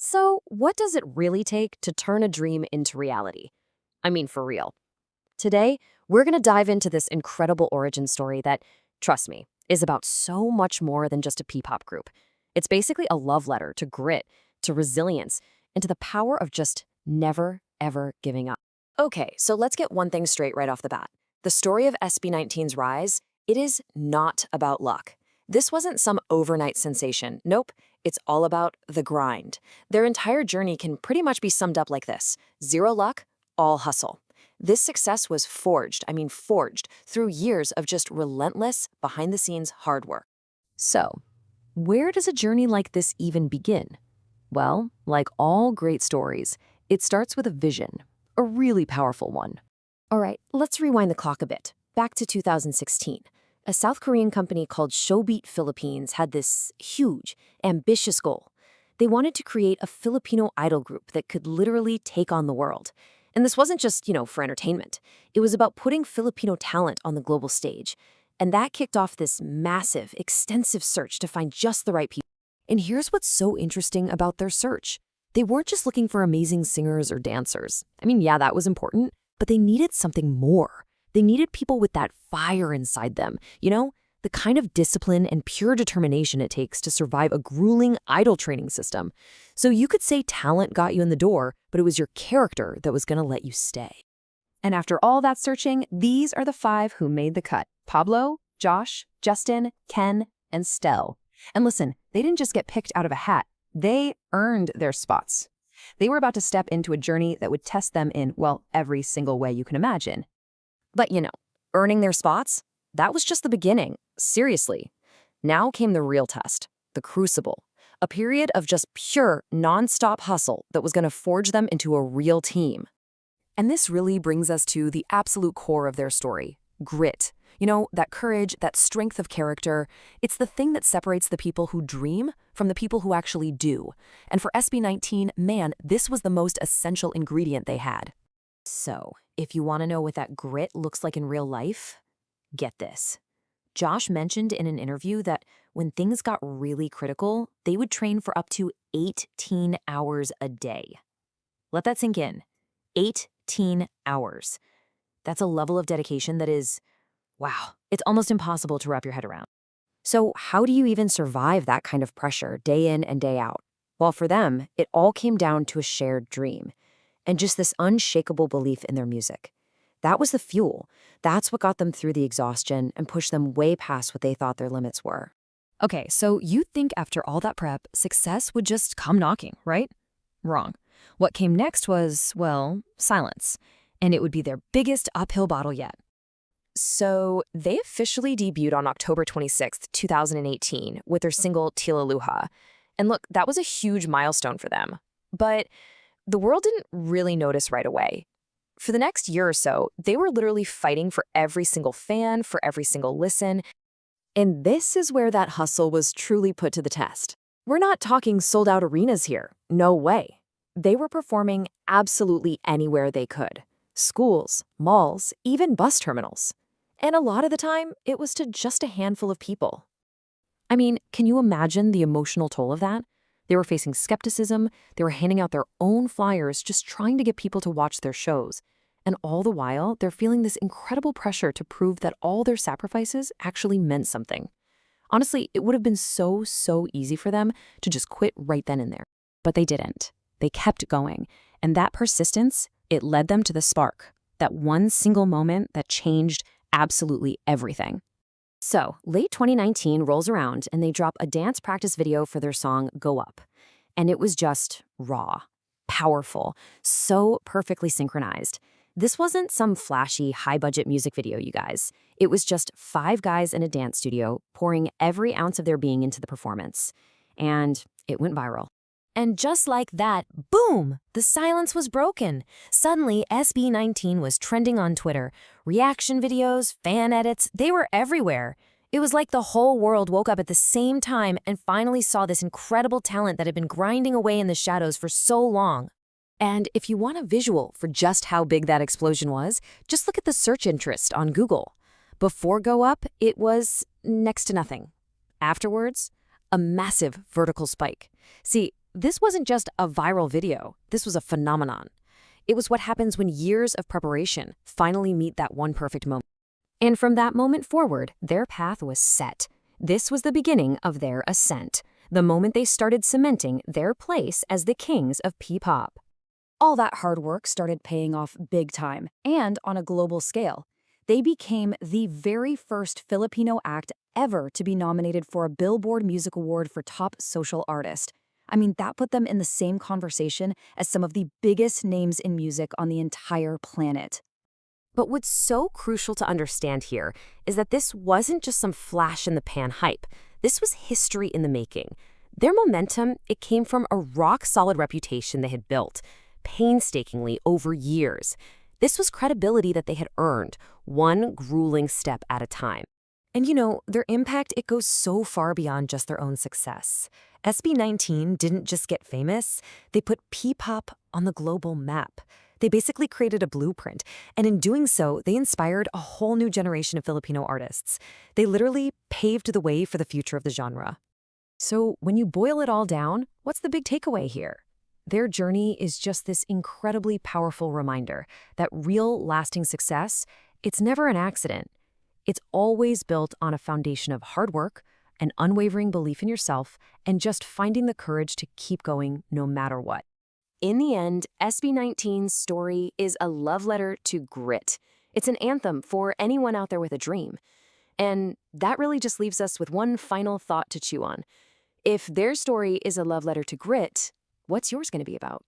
So, what does it really take to turn a dream into reality? I mean, for real. Today, we're going to dive into this incredible origin story that, trust me, is about so much more than just a P-pop group. It's basically a love letter to grit, to resilience, and to the power of just never, ever giving up. Okay, so let's get one thing straight right off the bat. The story of SB19's rise, it is not about luck. This wasn't some overnight sensation. Nope, it's all about the grind. Their entire journey can pretty much be summed up like this: zero luck, all hustle. This success was forged through years of just relentless, behind-the-scenes hard work. So, where does a journey like this even begin? Well, like all great stories, it starts with a vision, a really powerful one. All right, let's rewind the clock a bit, back to 2016. A South Korean company called Showbeat Philippines had this huge, ambitious goal. They wanted to create a Filipino idol group that could literally take on the world. And this wasn't just, for entertainment. It was about putting Filipino talent on the global stage. And that kicked off this massive, extensive search to find just the right people. And here's what's so interesting about their search. They weren't just looking for amazing singers or dancers. I mean, yeah, that was important, but they needed something more. They needed people with that fire inside them, the kind of discipline and pure determination it takes to survive a grueling idol training system. So you could say talent got you in the door, but it was your character that was going to let you stay. And after all that searching, these are the 5 who made the cut: Pablo, Josh, Justin, Ken, and Stell. And listen, they didn't just get picked out of a hat. They earned their spots. They were about to step into a journey that would test them in, well, every single way you can imagine. But earning their spots? That was just the beginning. Seriously. Now came the real test, the crucible. A period of just pure, non-stop hustle that was going to forge them into a real team. And this really brings us to the absolute core of their story: grit. That courage, that strength of character. It's the thing that separates the people who dream from the people who actually do. And for SB19, man, this was the most essential ingredient they had. So, if you want to know what that grit looks like in real life, get this. Josh mentioned in an interview that when things got really critical, they would train for up to 18 hours a day. Let that sink in. 18 hours. That's a level of dedication that is, wow, it's almost impossible to wrap your head around. So how do you even survive that kind of pressure day in and day out? Well, for them, it all came down to a shared dream and just this unshakable belief in their music. That was the fuel. That's what got them through the exhaustion and pushed them way past what they thought their limits were. Okay, so you think after all that prep, success would just come knocking, right? Wrong. What came next was, well, silence. And it would be their biggest uphill battle yet. So they officially debuted on October 26th, 2018 with their single Tila Luha. And look, that was a huge milestone for them. But the world didn't really notice right away. For the next year or so, they were literally fighting for every single fan, for every single listen. And this is where that hustle was truly put to the test. We're not talking sold-out arenas here. No way. They were performing absolutely anywhere they could. Schools, malls, even bus terminals. And a lot of the time, it was to just a handful of people. I mean, can you imagine the emotional toll of that? They were facing skepticism, they were handing out their own flyers, just trying to get people to watch their shows. And all the while, they're feeling this incredible pressure to prove that all their sacrifices actually meant something. Honestly, it would have been so easy for them to just quit right then and there. But they didn't. They kept going. And that persistence, it led them to the spark, that one single moment that changed absolutely everything. So, late 2019 rolls around and they drop a dance practice video for their song Go Up. And it was just raw, powerful, so perfectly synchronized. This wasn't some flashy, high-budget music video, you guys. It was just 5 guys in a dance studio pouring every ounce of their being into the performance. And it went viral. And just like that, boom, the silence was broken. Suddenly, SB19 was trending on Twitter. Reaction videos, fan edits, they were everywhere. It was like the whole world woke up at the same time and finally saw this incredible talent that had been grinding away in the shadows for so long. And if you want a visual for just how big that explosion was, just look at the search interest on Google. Before Go Up, it was next to nothing. Afterwards, a massive vertical spike. See, This wasn't just a viral video, this was a phenomenon. It was what happens when years of preparation finally meet that one perfect moment. And from that moment forward, their path was set. This was the beginning of their ascent, the moment they started cementing their place as the kings of P-pop. All that hard work started paying off big time, and on a global scale. They became the very first Filipino act ever to be nominated for a Billboard Music Award for Top Social Artist. I mean, that put them in the same conversation as some of the biggest names in music on the entire planet. But what's so crucial to understand here is that this wasn't just some flash-in-the-pan hype. This was history in the making. Their momentum, it came from a rock-solid reputation they had built, painstakingly over years. This was credibility that they had earned, one grueling step at a time. And their impact, it goes so far beyond just their own success. SB19 didn't just get famous, they put P-pop on the global map. They basically created a blueprint, and in doing so, they inspired a whole new generation of Filipino artists. They literally paved the way for the future of the genre. So when you boil it all down, what's the big takeaway here? Their journey is just this incredibly powerful reminder that real, lasting success, it's never an accident. It's always built on a foundation of hard work, an unwavering belief in yourself, and just finding the courage to keep going no matter what. In the end, SB19's story is a love letter to grit. It's an anthem for anyone out there with a dream. And that really just leaves us with one final thought to chew on. If their story is a love letter to grit, what's yours going to be about?